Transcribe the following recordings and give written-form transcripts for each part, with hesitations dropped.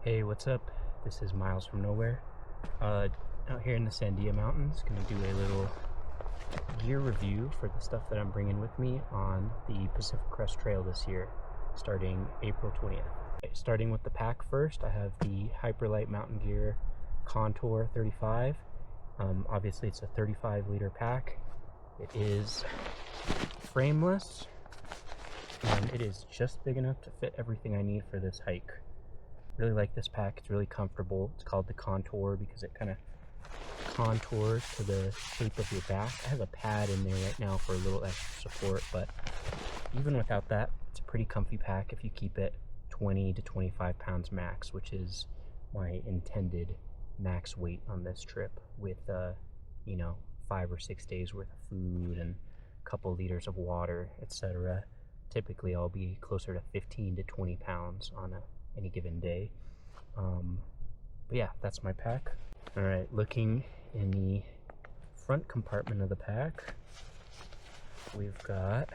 Hey, what's up? This is Miles from Nowhere. Out here in the Sandia Mountains, gonna do a little gear review for the stuff that I'm bringing with me on the Pacific Crest Trail this year, starting April 20th. Starting with the pack first, I have the Hyperlight Mountain Gear Contour 35. Obviously it's a 35-liter pack. It is frameless, and it is just big enough to fit everything I need for this hike. Really like this pack. It's really comfortable. It's called the Contour because it kind of contours to the shape of your back. I have a pad in there right now for a little extra support, but even without that, it's a pretty comfy pack if you keep it 20 to 25 pounds max, which is my intended max weight on this trip with, 5 or 6 days worth of food and a couple liters of water, etc. Typically, I'll be closer to 15 to 20 pounds on any given day. But yeah, that's my pack. All right, looking in the front compartment of the pack, we've got,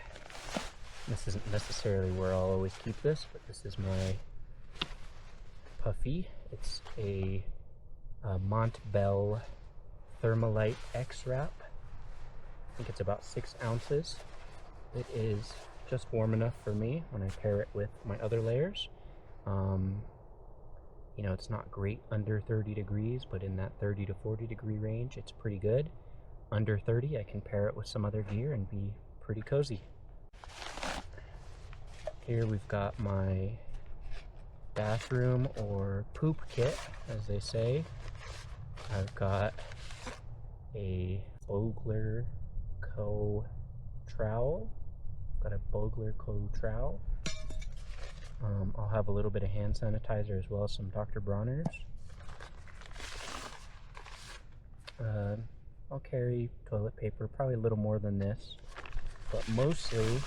this isn't necessarily where I'll always keep this, but this is my Puffy. It's a Montbell Thermalite X-Wrap. I think it's about 6 ounces. It is just warm enough for me when I pair it with my other layers. It's not great under 30 degrees, but in that 30 to 40 degree range, it's pretty good. Under 30, I can pair it with some other gear and be pretty cozy. Here we've got my bathroom or poop kit, as they say. I've got a Bogler Co. trowel. I'll have a little bit of hand sanitizer as well as some Dr. Bronner's. I'll carry toilet paper, probably a little more than this, but mostly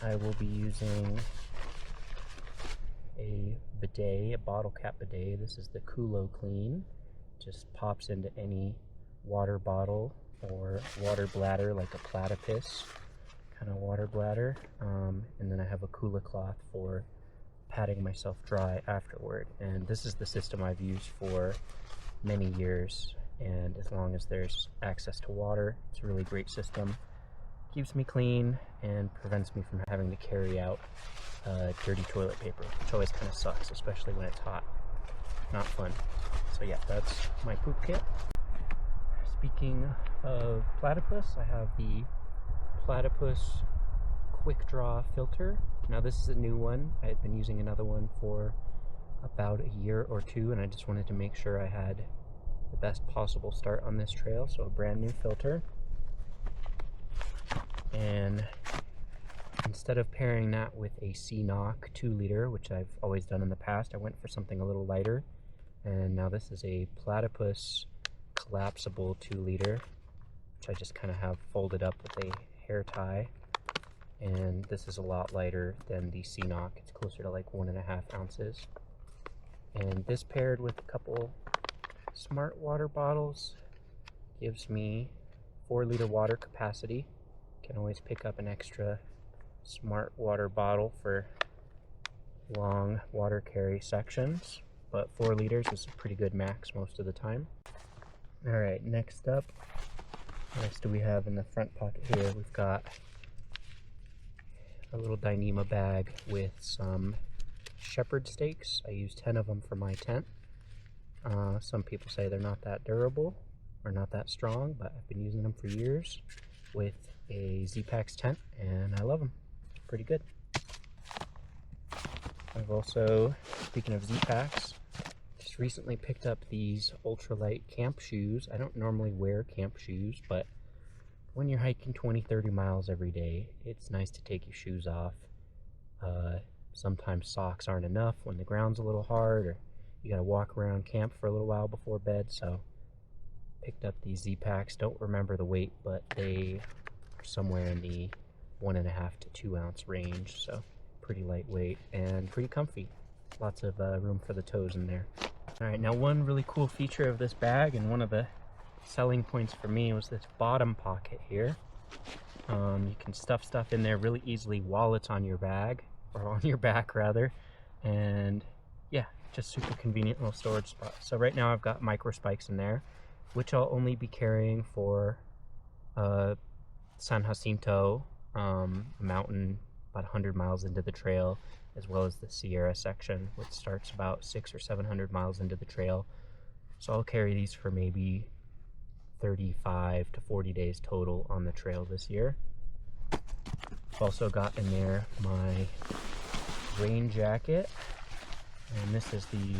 I will be using a bidet, a bottle cap bidet. This is the Kulo Clean. Just pops into any water bottle or water bladder, like a platypus kind of water bladder, and then I have a Kula cloth for patting myself dry afterward. And this is the system I've used for many years, and as long as there's access to water, it's a really great system. Keeps me clean and prevents me from having to carry out dirty toilet paper, which always kind of sucks, especially when it's hot. Not fun. So yeah, that's my poop kit. Speaking of platypus, I have the Platypus Quick Draw filter. Now this is a new one. I had been using another one for about a year or two, and I just wanted to make sure I had the best possible start on this trail, so a brand new filter. And instead of pairing that with a CNOC 2-liter, which I've always done in the past, I went for something a little lighter, and now this is a Platypus collapsible 2-liter, which I just kind of have folded up with a hair tie, and this is a lot lighter than the CNOC. It's closer to like 1.5 ounces, and this paired with a couple smart water bottles gives me 4-liter water capacity. Can always pick up an extra smart water bottle for long water carry sections, but 4 liters is a pretty good max most of the time. All right, next up, what else do we have in the front pocket here? We've got a little Dyneema bag with some shepherd stakes. I use 10 of them for my tent. Some people say they're not that durable or not that strong, but I've been using them for years with a Z-Packs tent, and I love them. Pretty good. I've also, speaking of Z-Packs, just recently picked up these ultralight camp shoes. I don't normally wear camp shoes, but when you're hiking 20-30 miles every day, it's nice to take your shoes off. Sometimes socks aren't enough when the ground's a little hard, or you gotta walk around camp for a little while before bed, so picked up these Z-Packs. Don't remember the weight, but they are somewhere in the 1.5 to 2 ounce range, so pretty lightweight and pretty comfy. Lots of room for the toes in there. Alright, now one really cool feature of this bag, and one of the selling points for me, was this bottom pocket here. You can stuff stuff in there really easily while it's on your bag, or on your back rather, and yeah, just super convenient little storage spot. So right now I've got micro spikes in there, which I'll only be carrying for San Jacinto, a mountain about 100 miles into the trail, as well as the Sierra section, which starts about 600 or 700 miles into the trail. So I'll carry these for maybe 35 to 40 days total on the trail this year. I've also got in there my rain jacket, and this is the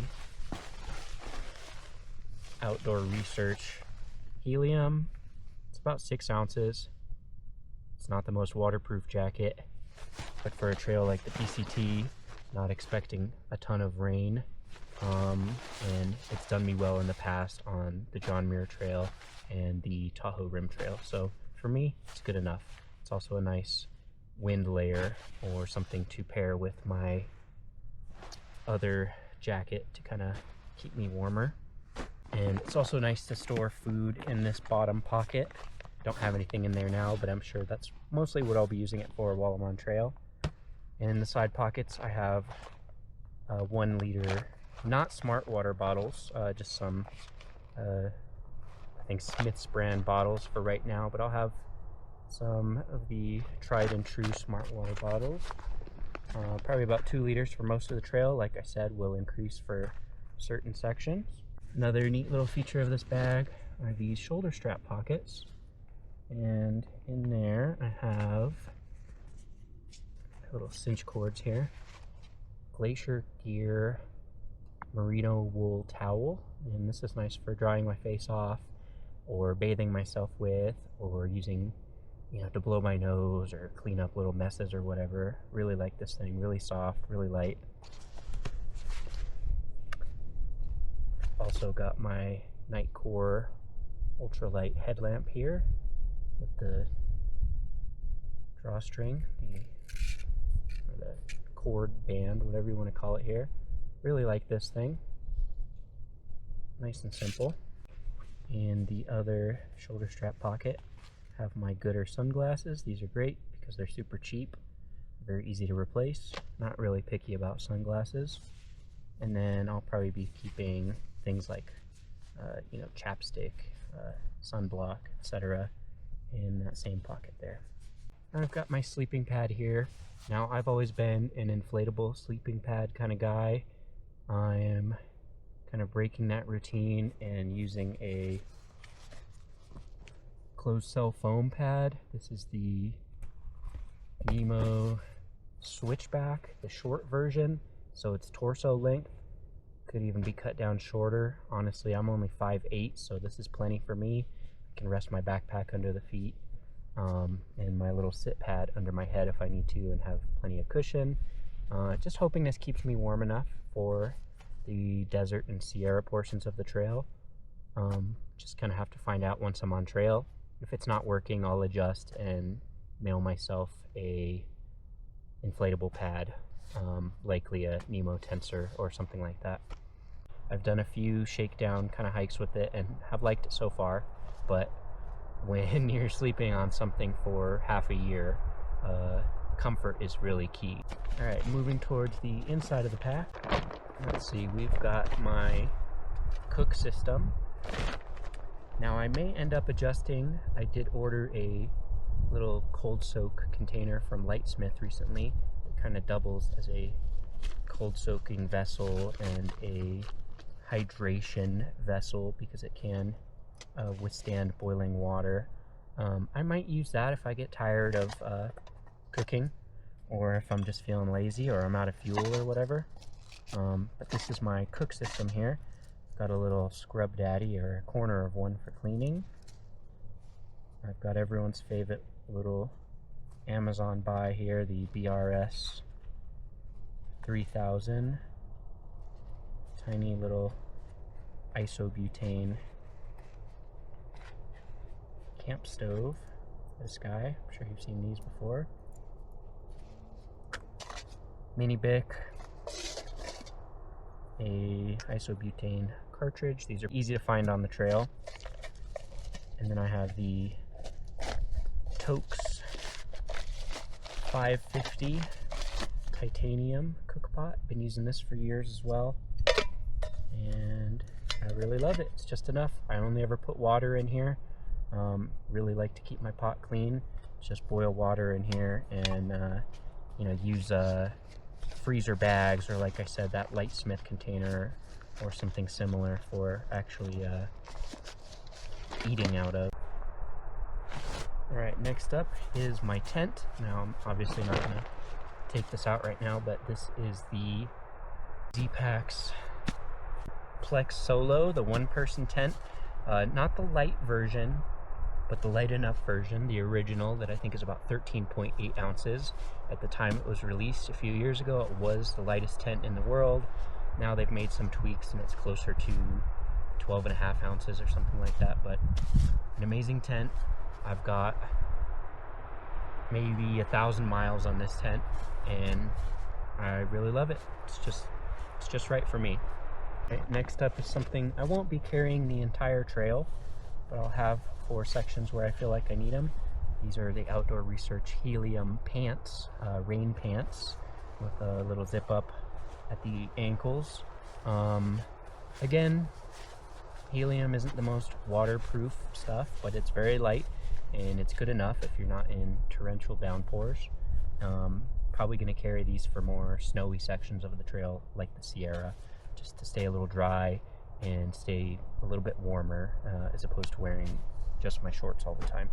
Outdoor Research Helium. It's about 6 ounces. It's not the most waterproof jacket, but for a trail like the PCT, not expecting a ton of rain, and it's done me well in the past on the John Muir Trail and the Tahoe Rim Trail. So for me, it's good enough. It's also a nice wind layer or something to pair with my other jacket to kind of keep me warmer. And it's also nice to store food in this bottom pocket. Don't have anything in there now, but I'm sure that's mostly what I'll be using it for while I'm on trail. And in the side pockets, I have 1 liter, not Smart water bottles, just some, I think Smith's brand bottles for right now, but I'll have some of the tried and true Smart water bottles. Probably about 2 liters for most of the trail. Like I said, will increase for certain sections. Another neat little feature of this bag are these shoulder strap pockets. And in there I have little cinch cords here, Glacier Gear merino wool towel, and this is nice for drying my face off or bathing myself with, or using, you know, to blow my nose or clean up little messes or whatever. Really like this thing, really soft, really light. Also got my Nightcore ultralight headlamp here with the drawstring, the cord band, whatever you want to call it here. Really like this thing. Nice and simple. In the other shoulder strap pocket, have my Gooder sunglasses. These are great because they're super cheap, very easy to replace. Not really picky about sunglasses. And then I'll probably be keeping things like, you know, chapstick, sunblock, etc. in that same pocket there. I've got my sleeping pad here. Now, I've always been an inflatable sleeping pad kind of guy. I am kind of breaking that routine and using a closed cell foam pad. This is the Nemo Switchback, the short version, so it's torso length. Could even be cut down shorter. Honestly, I'm only 5'8", so this is plenty for me. I can rest my backpack under the feet, and my little sit pad under my head if I need to, and have plenty of cushion. Just hoping this keeps me warm enough for the desert and Sierra portions of the trail. Just kind of have to find out once I'm on trail. If it's not working, I'll adjust and mail myself a inflatable pad, likely a Nemo Tensor or something like that. I've done a few shakedown kind of hikes with it and have liked it so far, but when you're sleeping on something for half a year, comfort is really key. All right, moving towards the inside of the pack. Let's see, we've got my cook system. Now I may end up adjusting. I did order a little cold soak container from Lightsmith recently. It kind of doubles as a cold soaking vessel and a hydration vessel because it can withstand boiling water. I might use that if I get tired of cooking, or if I'm just feeling lazy or I'm out of fuel or whatever. But this is my cook system here. Got a little scrub daddy, or a corner of one, for cleaning. I've got everyone's favorite little Amazon buy here, the BRS 3000. Tiny little isobutane camp stove. This guy, I'm sure you've seen these before. Mini Bic, a isobutane cartridge. These are easy to find on the trail. And then I have the Tokes 550 titanium cook pot. Been using this for years as well. and I really love it. It's just enough. I only ever put water in here. Really like to keep my pot clean. Just boil water in here and use freezer bags, or like I said, that Lightsmith container or something similar for actually eating out of. Alright, next up is my tent. Now I'm obviously not going to take this out right now, but this is the Z-Packs Plex Solo, the one-person tent. Not the light version, but the light enough version, the original, that I think is about 13.8 ounces. At the time it was released a few years ago, it was the lightest tent in the world. Now they've made some tweaks and it's closer to 12.5 ounces or something like that, but an amazing tent. I've got maybe 1,000 miles on this tent and I really love it. It's just right for me. Okay, next up is something I won't be carrying the entire trail, but I'll have 4 sections where I feel like I need them. These are the Outdoor Research Helium pants, rain pants with a little zip up at the ankles. Again, helium isn't the most waterproof stuff, but it's very light and it's good enough if you're not in torrential downpours. Probably going to carry these for more snowy sections of the trail like the Sierra, just to stay a little dry and stay a little bit warmer, as opposed to wearing just my shorts all the time.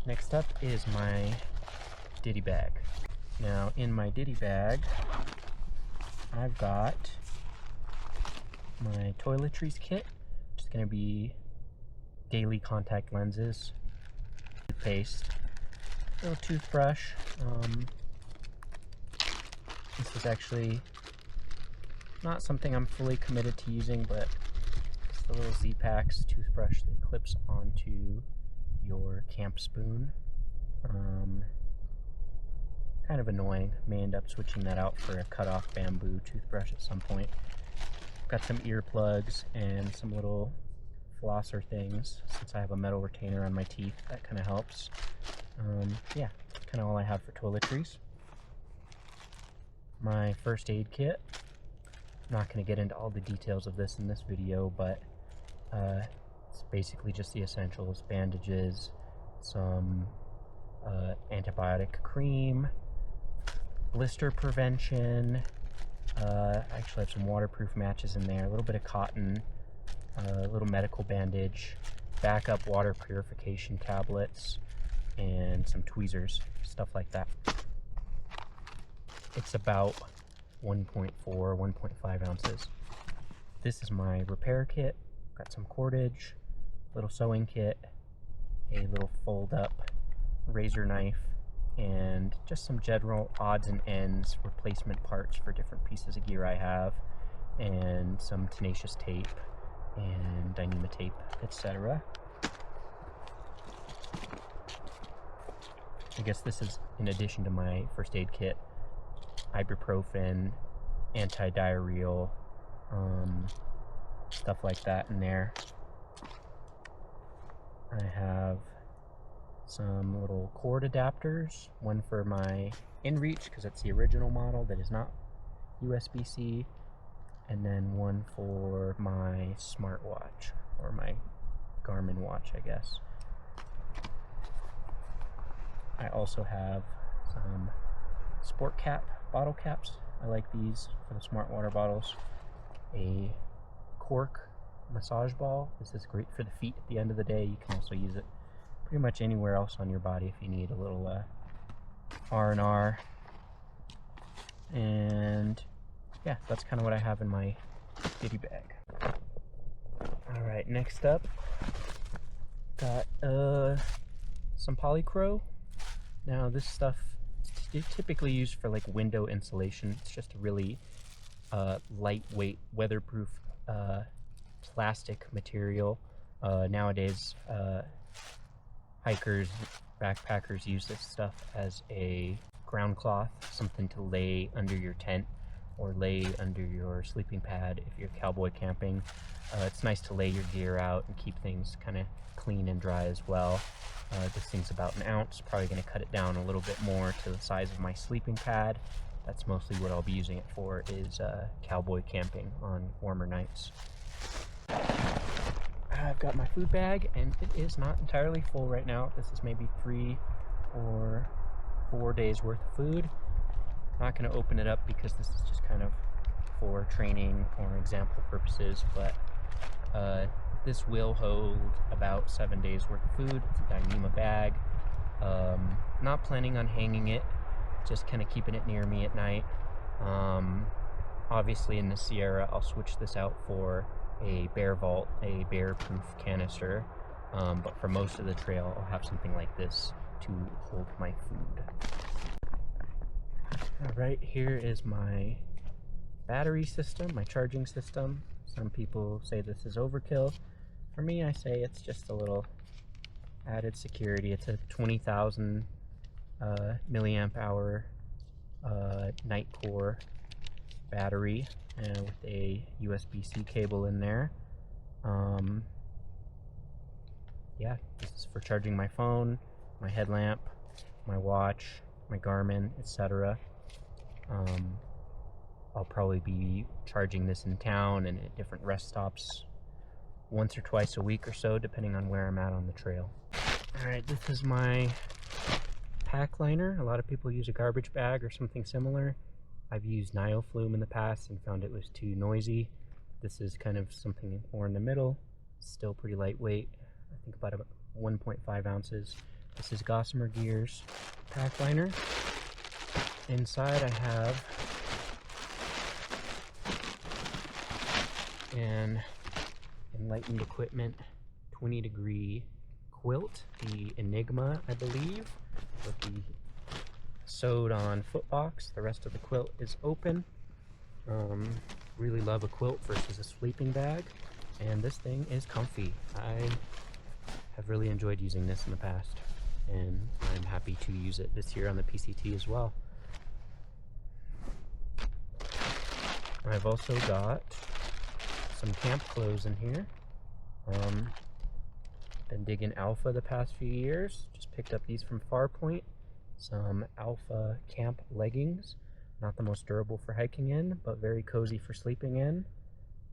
Next up is my ditty bag. Now in my ditty bag I've got my toiletries kit, which is going to be daily contact lenses, toothpaste, a little toothbrush. This is actually not something I'm fully committed to using, but it's the little Z-Packs toothbrush that clips onto your camp spoon. Kind of annoying. May end up switching that out for a cut-off bamboo toothbrush at some point. Got some earplugs and some little flosser things. Since I have a metal retainer on my teeth, that kind of helps. Yeah, that's kind of all I have for toiletries. My first aid kit. I'm not going to get into all the details of this in this video, but it's basically just the essentials: bandages, some antibiotic cream, blister prevention. I actually have some waterproof matches in there, a little bit of cotton, a little medical bandage, backup water purification tablets, and some tweezers, stuff like that. It's about 1.4, 1.5 ounces. This is my repair kit. Got some cordage, little sewing kit, a little fold-up razor knife, and just some general odds and ends replacement parts for different pieces of gear I have, and some tenacious tape and Dyneema tape, etc. I guess this is in addition to my first aid kit: ibuprofen, anti-diarrheal, stuff like that in there. I have some little cord adapters, one for my InReach because it's the original model that is not USB-C, and then one for my smartwatch, or my Garmin watch, I guess. I also have some sport cap bottle caps. I like these for the smart water bottles. A cork massage ball. This is great for the feet at the end of the day. You can also use it pretty much anywhere else on your body if you need a little R&R. And yeah, that's kind of what I have in my ditty bag. Alright, next up, got some polycro. Now this stuff is typically used for like window insulation. It's just a really lightweight, weatherproof plastic material. Nowadays, hikers, backpackers use this stuff as a ground cloth, something to lay under your tent or lay under your sleeping pad if you're cowboy camping. It's nice to lay your gear out and keep things kind of clean and dry as well. This thing's about 1 ounce, probably going to cut it down a little bit more to the size of my sleeping pad, that's mostly what I'll be using it for, is cowboy camping on warmer nights. I've got my food bag, and it is not entirely full right now. This is maybe 3 or 4 days worth of food. Not going to open it up because this is just kind of for training or example purposes, but this will hold about 7 days worth of food. It's a Dyneema bag. Not planning on hanging it, just kind of keeping it near me at night. Obviously in the Sierra, I'll switch this out for a bear vault, a bear-proof canister, but for most of the trail, I'll have something like this to hold my food. Alright, here is my battery system, my charging system. Some people say this is overkill. For me, I say it's just a little added security. It's a 20,000 milliamp hour night core battery with a USB-C cable in there. Yeah, this is for charging my phone, my headlamp, my watch, my Garmin, etc. I'll probably be charging this in town and at different rest stops once or twice a week or so, depending on where I'm at on the trail. Alright, this is my pack liner. A lot of people use a garbage bag or something similar. I've used Nioflume in the past and found it was too noisy. This is kind of something more in the middle. Still pretty lightweight. I think about 1.5 ounces. This is Gossamer Gear's pack liner. Inside I have an Enlightened Equipment 20-degree quilt, the Enigma, I believe, with the sewed on footbox. The rest of the quilt is open. Really love a quilt versus a sleeping bag, and this thing is comfy. I have really enjoyed using this in the past, and I'm happy to use it this year on the PCT as well. I've also got some camp clothes in here. Been digging Alpha the past few years. Just picked up these from Farpoint. Some Alpha camp leggings. Not the most durable for hiking in, but very cozy for sleeping in.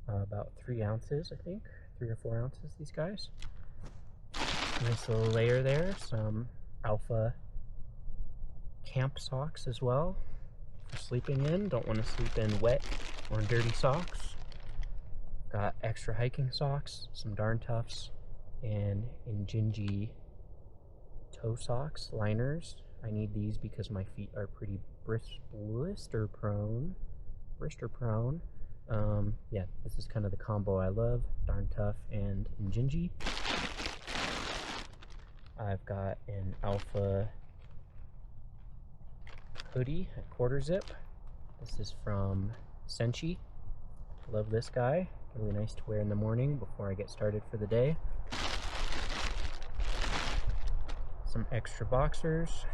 About 3 ounces, I think. 3 or 4 ounces, these guys. Nice little layer there. Some Alpha camp socks as well for sleeping in. Don't want to sleep in wet or dirty socks. Got extra hiking socks, some Darn Toughs, and Injinji toe socks, liners. I need these because my feet are pretty blister prone. Yeah, this is kind of the combo I love, Darn Tough and Injinji. I've got an Alpha hoodie at quarter zip. This is from Senchi. Love this guy. Really nice to wear in the morning before I get started for the day. Some extra boxers.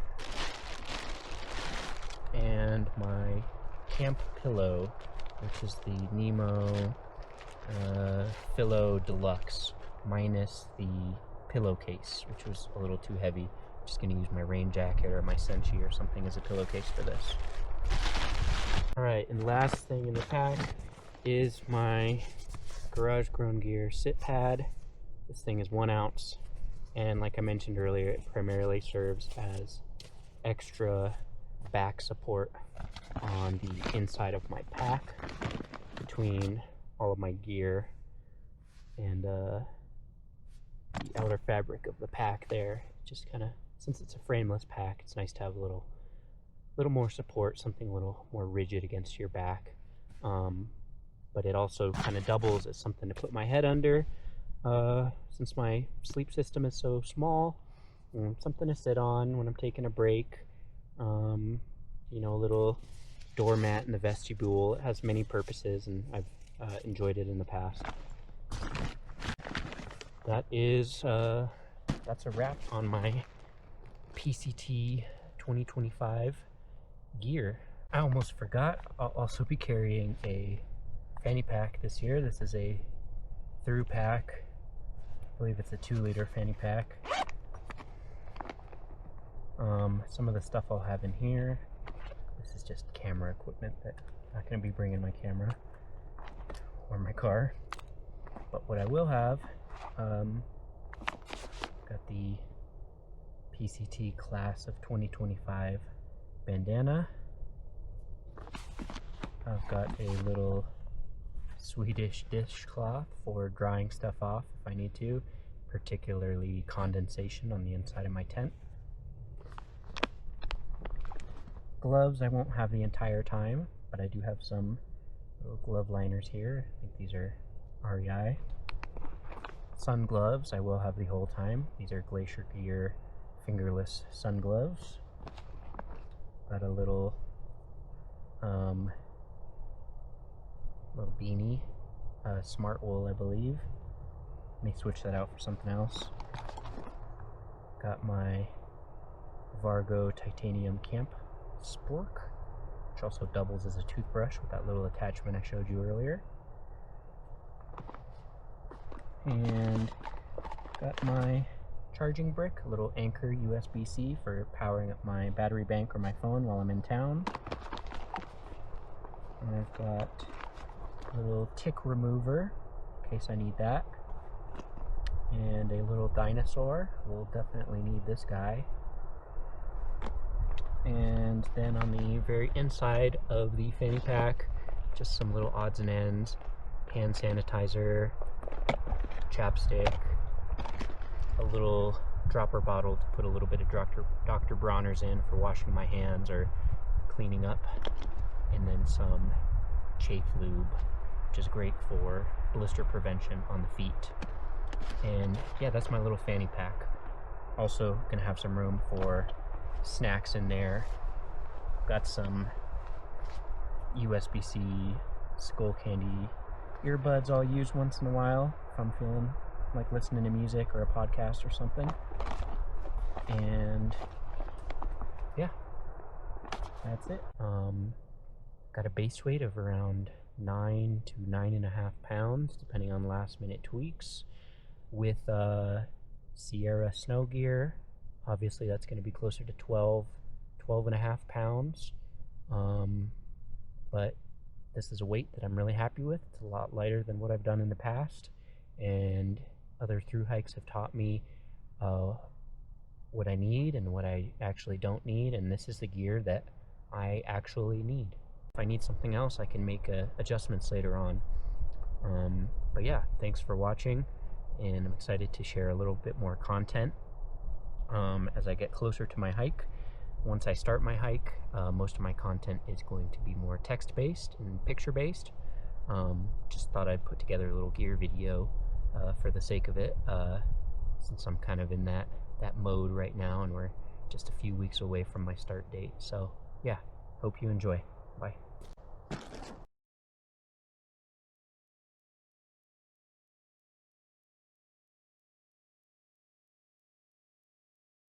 And my camp pillow, which is the Nemo Philo Deluxe, minus the pillowcase, which was a little too heavy. I'm just going to use my rain jacket or my Senchi or something as a pillowcase for this. Alright, and last thing in the pack is my Garage Grown Gear sit pad. This thing is 1 ounce, and like I mentioned earlier, it primarily serves as extra back support on the inside of my pack between all of my gear and the outer fabric of the pack there. Just kind of, since it's a frameless pack, it's nice to have a little more support, something a little more rigid against your back. But it also kind of doubles as something to put my head under, since my sleep system is so small. Something to sit on when I'm taking a break. You know, a little doormat in the vestibule. It has many purposes, and I've enjoyed it in the past. That is, that's a wrap on my PCT 2025 gear. I almost forgot, I'll also be carrying a fanny pack this year. This is a through pack. I believe it's a 2-liter fanny pack. Some of the stuff I'll have in here. This is just camera equipment that I'm not going to be bringing my camera or my car. But what I will have, got the PCT class of 2025 bandana. I've got a little Swedish dishcloth for drying stuff off if I need to, particularly condensation on the inside of my tent. Gloves I won't have the entire time, but I do have some little glove liners here. I think these are REI. Sun gloves I will have the whole time. These are Glacier Gear fingerless sun gloves. Got a little beanie, smart wool I believe. Let me switch that out for something else. Got my Vargo titanium camp spork, which also doubles as a toothbrush with that little attachment I showed you earlier. And got my charging brick, a little Anchor USB-C for powering up my battery bank or my phone while I'm in town. And I've got a little tick remover in case I need that. And a little dinosaur. We'll definitely need this guy. And then on the very inside of the fanny pack, just some little odds and ends, hand sanitizer, chapstick, a little dropper bottle to put a little bit of Dr. Bronner's in for washing my hands or cleaning up, and then some chafe lube, which is great for blister prevention on the feet. And yeah, that's my little fanny pack. Also gonna have some room for snacks in there. Got some USB-C Skull Candy earbuds I'll use once in a while if I'm feeling like listening to music or a podcast or something. And yeah, that's it. Got a base weight of around 9 to 9.5 pounds depending on last minute tweaks, with Sierra snow gear. Obviously that's going to be closer to 12.5 pounds, but this is a weight that I'm really happy with. It's a lot lighter than what I've done in the past, and other thru hikes have taught me what I need and what I actually don't need, and this is the gear that I actually need. If I need something else, I can make adjustments later on. But yeah, thanks for watching, and I'm excited to share a little bit more content as I get closer to my hike. Once I start my hike, most of my content is going to be more text-based and picture-based. Just thought I'd put together a little gear video for the sake of it, since I'm kind of in that mode right now, and we're just a few weeks away from my start date. So yeah, hope you enjoy. Bye.